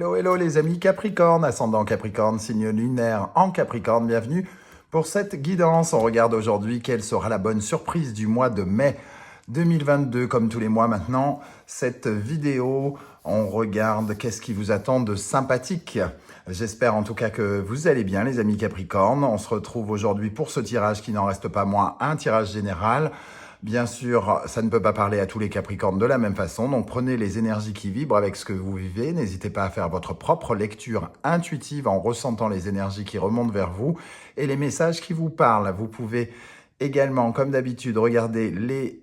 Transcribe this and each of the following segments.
Hello, hello les amis Capricorne, ascendant Capricorne, signe lunaire en Capricorne, bienvenue pour cette guidance. On regarde aujourd'hui quelle sera la bonne surprise du mois de mai 2022, comme tous les mois maintenant. Cette vidéo, on regarde qu'est-ce qui vous attend de sympathique. J'espère en tout cas que vous allez bien les amis Capricorne. On se retrouve aujourd'hui pour ce tirage qui n'en reste pas moins un tirage général. Bien sûr, ça ne peut pas parler à tous les Capricornes de la même façon, donc prenez les énergies qui vibrent avec ce que vous vivez. N'hésitez pas à faire votre propre lecture intuitive en ressentant les énergies qui remontent vers vous et les messages qui vous parlent. Vous pouvez également, comme d'habitude, regarder les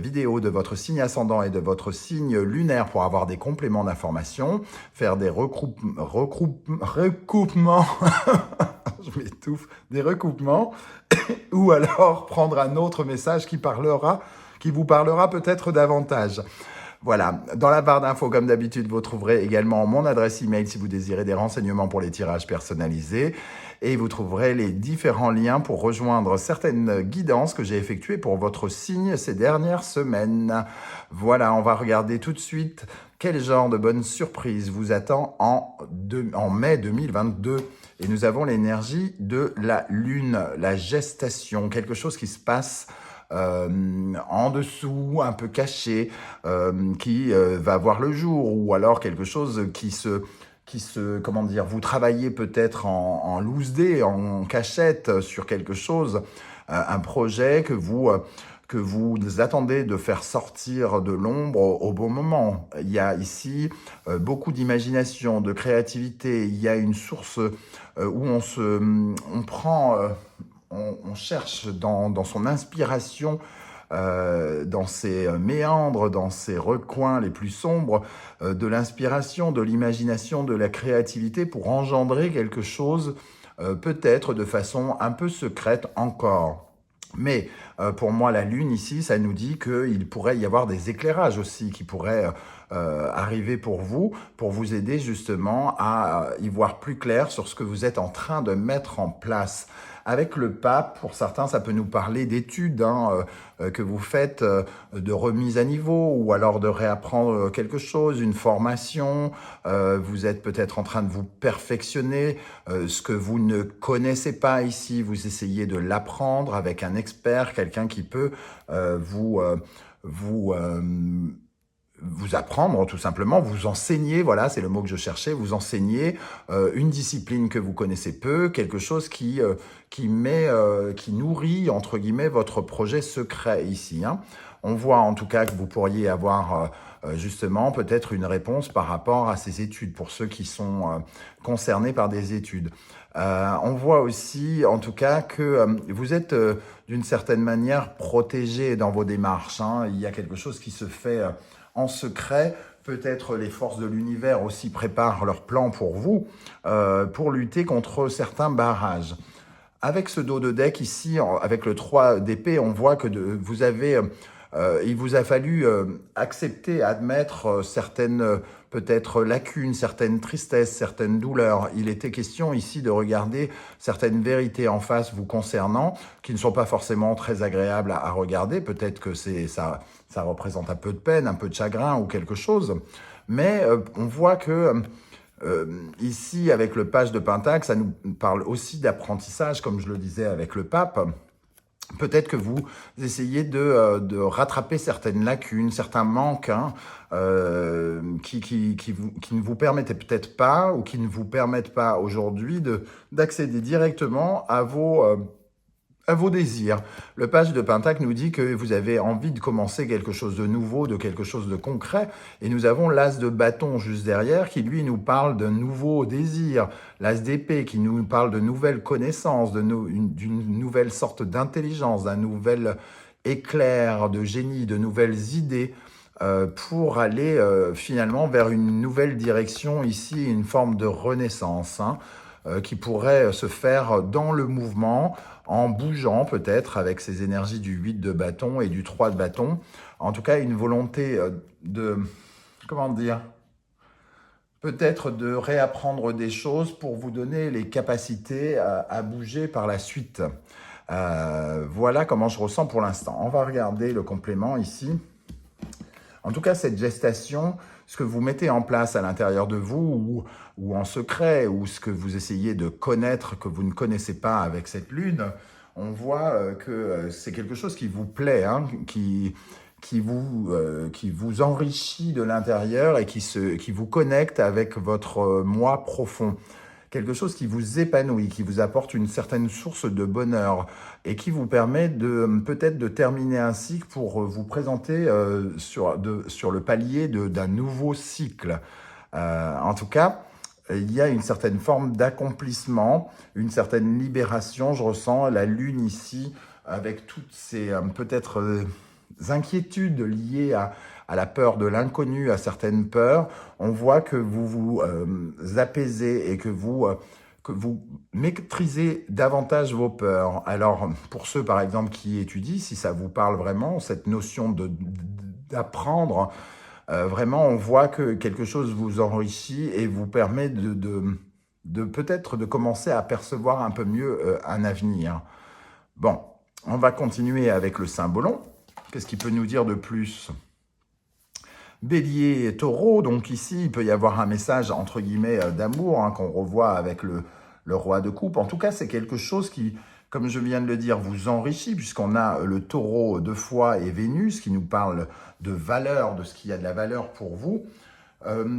vidéos de votre signe ascendant et de votre signe lunaire pour avoir des compléments d'information, faire des recoupements, je m'étouffe, des recoupements, ou alors prendre un autre message qui vous parlera peut-être davantage. Voilà, dans la barre d'infos, comme d'habitude, vous trouverez également mon adresse email si vous désirez des renseignements pour les tirages personnalisés. Et vous trouverez les différents liens pour rejoindre certaines guidances que j'ai effectuées pour votre signe ces dernières semaines. Voilà, on va regarder tout de suite quel genre de bonne surprise vous attend en mai 2022. Et nous avons l'énergie de la lune, la gestation, quelque chose qui se passe en dessous, un peu caché, qui va voir le jour, ou alors quelque chose comment dire, vous travaillez peut-être en loose day, en cachette sur quelque chose, un projet que vous attendez de faire sortir de l'ombre au bon moment. Il y a ici beaucoup d'imagination, de créativité, il y a une source où on cherche dans son inspiration, dans ses méandres, dans ses recoins les plus sombres, de l'inspiration, de l'imagination, de la créativité pour engendrer quelque chose, peut-être de façon un peu secrète encore. Mais pour moi, la lune ici, ça nous dit qu'il pourrait y avoir des éclairages aussi qui pourraient arriver pour vous aider justement à y voir plus clair sur ce que vous êtes en train de mettre en place. Avec le pape, pour certains, ça peut nous parler d'études que vous faites, de remise à niveau, ou alors de réapprendre quelque chose, une formation. Vous êtes peut-être en train de vous perfectionner, ce que vous ne connaissez pas ici, vous essayez de l'apprendre avec un expert, quelqu'un qui peut vous apprendre tout simplement, vous enseigner, voilà, c'est le mot que je cherchais, vous enseigner une discipline que vous connaissez peu, quelque chose qui nourrit, entre guillemets, votre projet secret ici. Hein. On voit en tout cas que vous pourriez avoir justement peut-être une réponse par rapport à ces études, pour ceux qui sont concernés par des études. On voit aussi en tout cas que vous êtes d'une certaine manière protégé dans vos démarches. Hein. Il y a quelque chose qui se fait en secret. Peut-être les forces de l'univers aussi préparent leur plan pour vous, pour lutter contre certains barrages. Avec ce dos de deck ici, avec le 3 d'épée, on voit que il vous a fallu accepter, admettre certaines peut-être lacunes, certaines tristesses, certaines douleurs. Il était question ici de regarder certaines vérités en face vous concernant, qui ne sont pas forcément très agréables à regarder. Peut-être que ça représente un peu de peine, un peu de chagrin ou quelque chose. Mais on voit que ici, avec le page de Pentacle, ça nous parle aussi d'apprentissage, comme je le disais avec le pape. Peut-être que vous essayez de rattraper certaines lacunes, certains manques qui ne vous permettaient peut-être pas, ou qui ne vous permettent pas aujourd'hui d'accéder directement à vos désirs. Le page de Pentacle nous dit que vous avez envie de commencer quelque chose de nouveau, de quelque chose de concret. Et nous avons l'as de bâton juste derrière qui, lui, nous parle d'un nouveau désir. L'as d'épée qui nous parle de nouvelles connaissances, d'une nouvelle sorte d'intelligence, d'un nouvel éclair de génie, de nouvelles idées pour aller finalement vers une nouvelle direction ici, une forme de renaissance qui pourrait se faire dans le mouvement, en bougeant peut-être avec ces énergies du 8 de bâton et du 3 de bâton. En tout cas, une volonté comment dire, peut-être de réapprendre des choses pour vous donner les capacités à bouger par la suite. Voilà comment je ressens pour l'instant. On va regarder le complément ici. En tout cas, cette gestation, ce que vous mettez en place à l'intérieur de vous ou en secret, ou ce que vous essayez de connaître que vous ne connaissez pas avec cette lune, on voit que c'est quelque chose qui vous plaît, hein, qui vous enrichit de l'intérieur et qui vous connecte avec votre moi profond. Quelque chose qui vous épanouit, qui vous apporte une certaine source de bonheur et qui vous permet peut-être de terminer un cycle pour vous présenter sur le palier d'un nouveau cycle. En tout cas, il y a une certaine forme d'accomplissement, une certaine libération. Je ressens la lune ici avec toutes ces peut-être inquiétudes liées à la peur de l'inconnu, à certaines peurs. On voit que vous vous apaisez et que vous maîtrisez davantage vos peurs. Alors, pour ceux, par exemple, qui étudient, si ça vous parle vraiment, cette notion d'apprendre, vraiment, on voit que quelque chose vous enrichit et vous permet peut-être de commencer à percevoir un peu mieux un avenir. Bon, on va continuer avec le symbolon. Qu'est-ce qu'il peut nous dire de plus ? Bélier et Taureau, donc ici, il peut y avoir un message, entre guillemets, d'amour, hein, qu'on revoit avec le roi de coupe. En tout cas, c'est quelque chose qui, comme je viens de le dire, vous enrichit, puisqu'on a le Taureau 2 fois et Vénus, qui nous parle de valeur, de ce qui a de la valeur pour vous.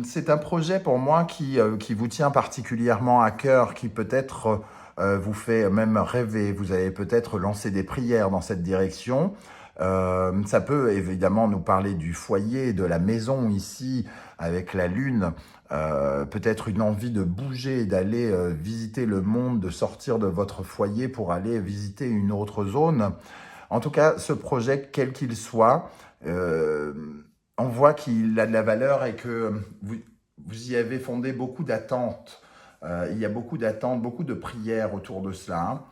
C'est un projet pour moi qui vous tient particulièrement à cœur, qui peut-être vous fait même rêver. Vous avez peut-être lancé des prières dans cette direction. Ça peut évidemment nous parler du foyer, de la maison ici, avec la lune, peut-être une envie de bouger, d'aller visiter le monde, de sortir de votre foyer pour aller visiter une autre zone. En tout cas, ce projet, quel qu'il soit, on voit qu'il a de la valeur et que vous y avez fondé beaucoup d'attentes. Il y a beaucoup d'attentes, beaucoup de prières autour de cela.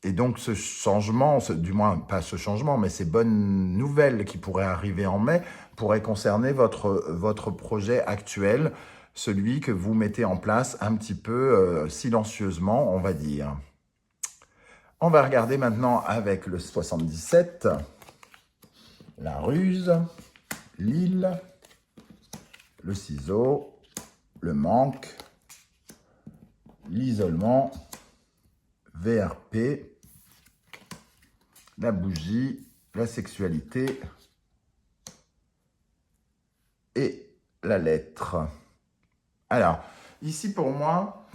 Et donc ce changement, du moins pas ce changement, mais ces bonnes nouvelles qui pourraient arriver en mai, pourraient concerner votre projet actuel, celui que vous mettez en place un petit peu silencieusement, on va dire. On va regarder maintenant avec le 77, la ruse, l'île, le ciseau, le manque, l'isolement, VRP, la bougie, la sexualité et la lettre. Alors, ici pour moi,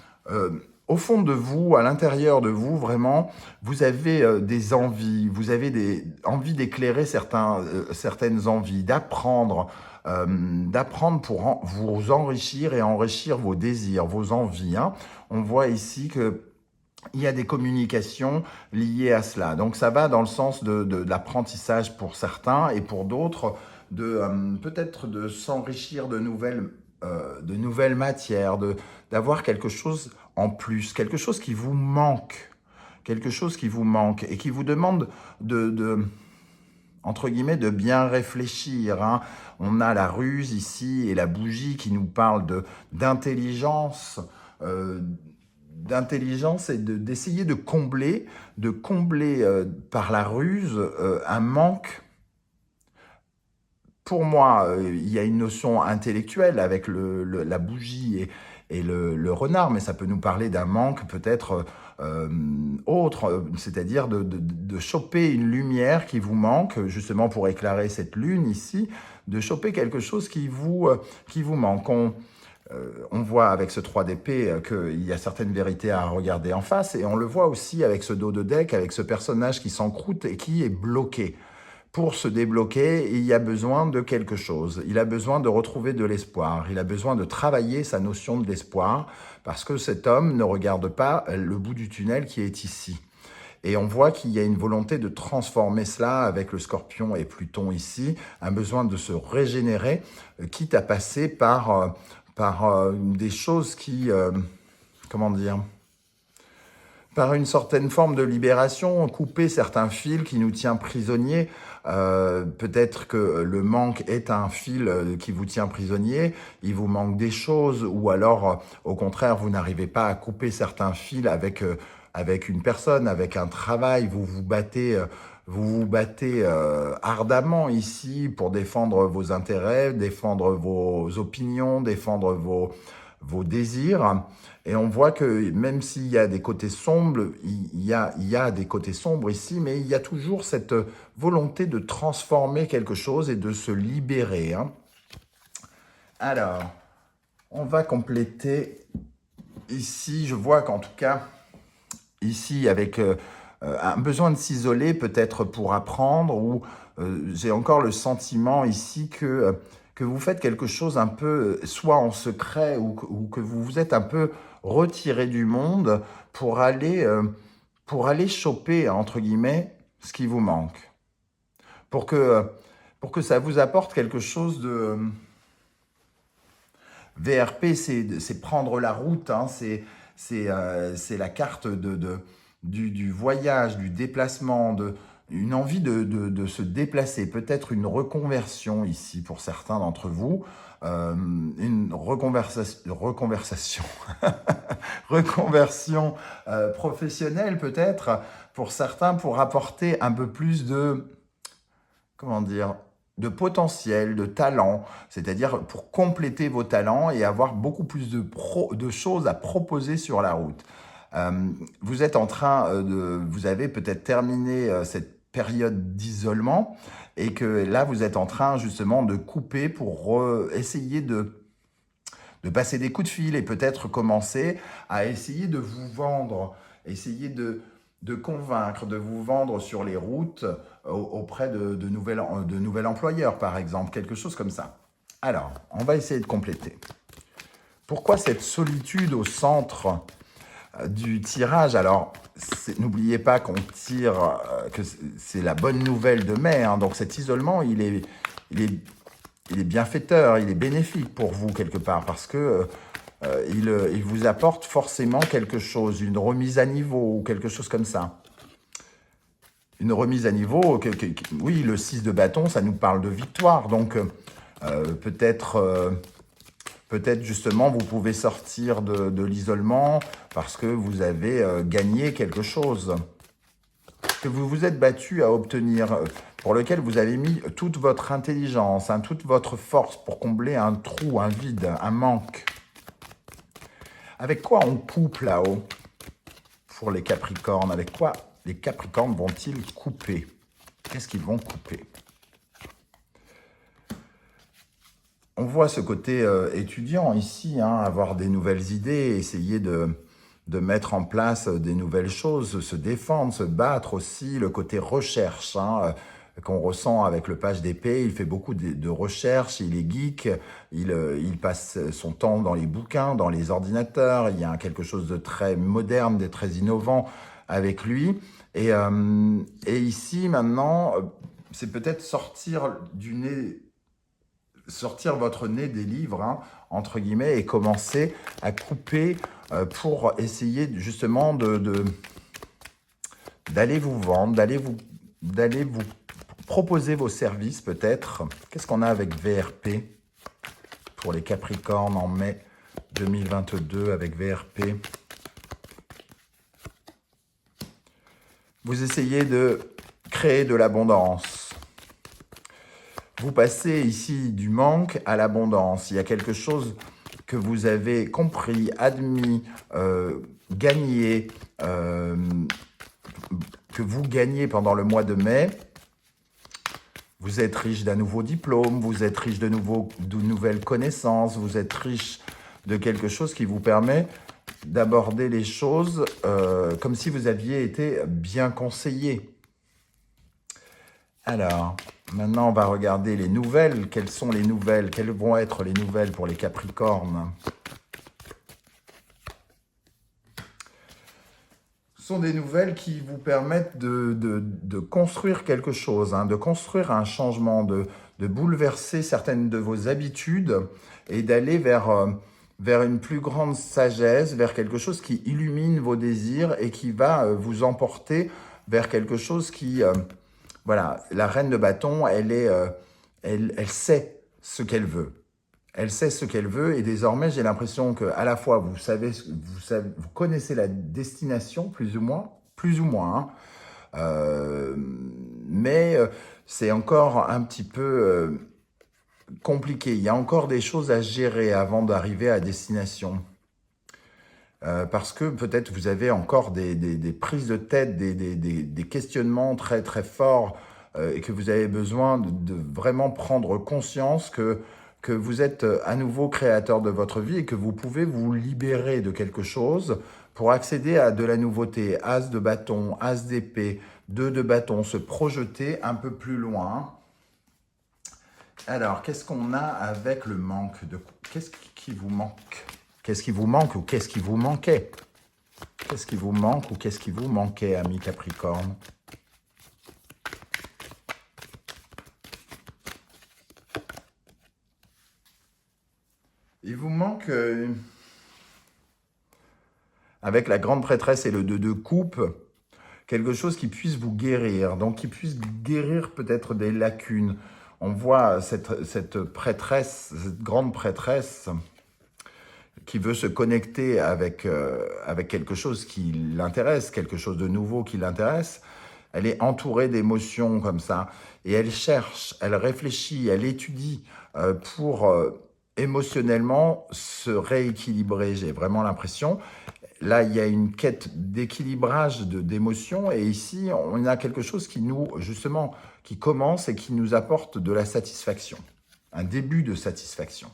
au fond de vous, à l'intérieur de vous, vraiment, vous avez des envies, vous avez envies d'éclairer certaines envies, d'apprendre pour vous enrichir et enrichir vos désirs, vos envies. Hein. On voit ici que il y a des communications liées à cela. Donc ça va dans le sens de l'apprentissage pour certains et pour d'autres, peut-être de s'enrichir de nouvelles matières, d'avoir quelque chose en plus, quelque chose qui vous manque et qui vous demande entre guillemets, de bien réfléchir. Hein. On a la ruse ici et la bougie qui nous parle d'intelligence, et d'essayer de combler par la ruse un manque. Pour moi, il y a une notion intellectuelle avec la bougie et le renard, mais ça peut nous parler d'un manque peut-être autre, c'est-à-dire de choper une lumière qui vous manque, justement pour éclairer cette lune ici, de choper quelque chose qui vous manque. On voit avec ce 3 d'épée qu'il y a certaines vérités à regarder en face, et on le voit aussi avec ce dos de deck, avec ce personnage qui s'encroute et qui est bloqué. Pour se débloquer, il y a besoin de quelque chose. Il a besoin de retrouver de l'espoir. Il a besoin de travailler sa notion de l'espoir, parce que cet homme ne regarde pas le bout du tunnel qui est ici. Et on voit qu'il y a une volonté de transformer cela avec le Scorpion et Pluton ici, un besoin de se régénérer, quitte à passer par des choses qui, par une certaine forme de libération, couper certains fils qui nous tiennent prisonniers. Peut-être que le manque est un fil qui vous tient prisonnier, il vous manque des choses, ou alors, au contraire, vous n'arrivez pas à couper certains fils avec une personne, avec un travail, vous vous battez vous vous battez ardemment ici pour défendre vos intérêts, défendre vos opinions, défendre vos désirs. Et on voit que même s'il y a des côtés sombres, il y a des côtés sombres ici, mais il y a toujours cette volonté de transformer quelque chose et de se libérer. Hein. Alors, on va compléter ici. Je vois qu'en tout cas, ici, avec un besoin de s'isoler peut-être pour apprendre, ou j'ai encore le sentiment ici que vous faites quelque chose un peu, soit en secret, ou que vous vous êtes un peu retiré du monde pour aller choper, entre guillemets, ce qui vous manque. Pour que ça vous apporte quelque chose de... VRP, c'est prendre la route, hein, c'est la carte du voyage, du déplacement, une envie de se déplacer, peut-être une reconversion ici pour certains d'entre vous, une reconversation reconversion professionnelle peut-être pour certains, pour apporter un peu plus de, comment dire, de potentiel, de talent, c'est-à-dire pour compléter vos talents et avoir beaucoup plus de choses à proposer sur la route. Vous êtes en train vous avez peut-être terminé cette période d'isolement et que là, vous êtes en train justement de couper pour essayer de passer des coups de fil et peut-être commencer à essayer de vous vendre, essayer de convaincre, de vous vendre sur les routes auprès de nouvel employeur, par exemple, quelque chose comme ça. Alors, on va essayer de compléter. Pourquoi cette solitude au centre du tirage? Alors, n'oubliez pas qu'on tire, que c'est la bonne nouvelle de mai, hein, donc cet isolement, il est bienfaiteur, il est bénéfique pour vous quelque part, parce que il vous apporte forcément quelque chose, une remise à niveau ou quelque chose comme ça. Une remise à niveau, oui, le 6 de bâton, ça nous parle de victoire, donc peut-être justement vous pouvez sortir de l'isolement parce que vous avez gagné quelque chose, que vous vous êtes battu à obtenir, pour lequel vous avez mis toute votre intelligence, hein, toute votre force pour combler un trou, un vide, un manque. Avec quoi on coupe là-haut pour les Capricornes? Avec quoi les Capricornes vont-ils couper? Qu'est-ce qu'ils vont couper? On voit ce côté étudiant ici, hein, avoir des nouvelles idées, essayer de mettre en place des nouvelles choses, se défendre, se battre aussi, le côté recherche, hein, qu'on ressent avec le page d'épée. Il fait beaucoup de recherches, il est geek, il passe son temps dans les bouquins, dans les ordinateurs. Il y a quelque chose de très moderne, de très innovant avec lui. Et ici, maintenant, c'est peut-être sortir votre nez des livres, hein, entre guillemets, et commencer à couper pour essayer justement d'aller vous vendre, d'aller vous proposer vos services peut-être. Qu'est-ce qu'on a avec VRP pour les Capricornes en mai 2022 avec VRP? Vous essayez de créer de l'abondance. Vous passez ici du manque à l'abondance. Il y a quelque chose que vous avez compris, admis, gagné, que vous gagnez pendant le mois de mai. Vous êtes riche d'un nouveau diplôme, vous êtes riche de nouvelles connaissances, vous êtes riche de quelque chose qui vous permet d'aborder les choses comme si vous aviez été bien conseillé. Alors, maintenant, on va regarder les nouvelles. Quelles sont les nouvelles? Quelles vont être les nouvelles pour les Capricornes? Ce sont des nouvelles qui vous permettent de construire quelque chose, hein, de construire un changement, de bouleverser certaines de vos habitudes et d'aller vers une plus grande sagesse, vers quelque chose qui illumine vos désirs et qui va vous emporter vers quelque chose qui... voilà, la reine de bâton, elle sait ce qu'elle veut. Elle sait ce qu'elle veut et désormais, j'ai l'impression qu'à la fois, vous connaissez la destination, plus ou moins, hein, mais c'est encore un petit peu compliqué. Il y a encore des choses à gérer avant d'arriver à destination. Parce que peut-être vous avez encore des prises de tête, des questionnements très très forts et que vous avez besoin de vraiment prendre conscience que vous êtes à nouveau créateur de votre vie et que vous pouvez vous libérer de quelque chose pour accéder à de la nouveauté. As de bâton, as d'épée, 2 de bâton, se projeter un peu plus loin. Alors, qu'est-ce qu'on a avec le manque? Qu'est-ce qui vous manque? Qu'est-ce qui vous manque ou qu'est-ce qui vous manquait? Qu'est-ce qui vous manque ou qu'est-ce qui vous manquait, ami Capricorne? Il vous manque, avec la grande prêtresse et le 2 de coupe, quelque chose qui puisse vous guérir. Donc, qui puisse guérir peut-être des lacunes. On voit cette prêtresse, cette grande prêtresse qui veut se connecter avec quelque chose qui l'intéresse, quelque chose de nouveau qui l'intéresse. Elle est entourée d'émotions comme ça. Et elle cherche, elle réfléchit, elle étudie pour émotionnellement se rééquilibrer. J'ai vraiment l'impression. Là, il y a une quête d'équilibrage d'émotions. Et ici, on a quelque chose qui nous, justement, qui commence et qui nous apporte de la satisfaction. Un début de satisfaction.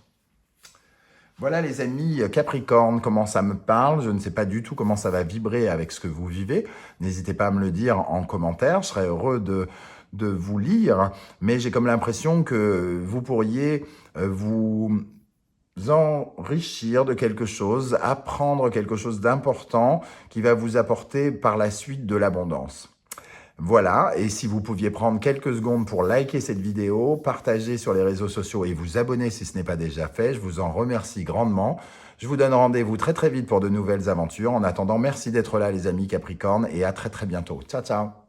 Voilà les amis Capricorne, comment ça me parle. Je ne sais pas du tout comment ça va vibrer avec ce que vous vivez. N'hésitez pas à me le dire en commentaire. Je serais heureux de vous lire. Mais j'ai comme l'impression que vous pourriez vous enrichir de quelque chose, apprendre quelque chose d'important qui va vous apporter par la suite de l'abondance. Voilà, et si vous pouviez prendre quelques secondes pour liker cette vidéo, partager sur les réseaux sociaux et vous abonner si ce n'est pas déjà fait, je vous en remercie grandement. Je vous donne rendez-vous très très vite pour de nouvelles aventures. En attendant, merci d'être là les amis Capricorne et à très très bientôt. Ciao ciao.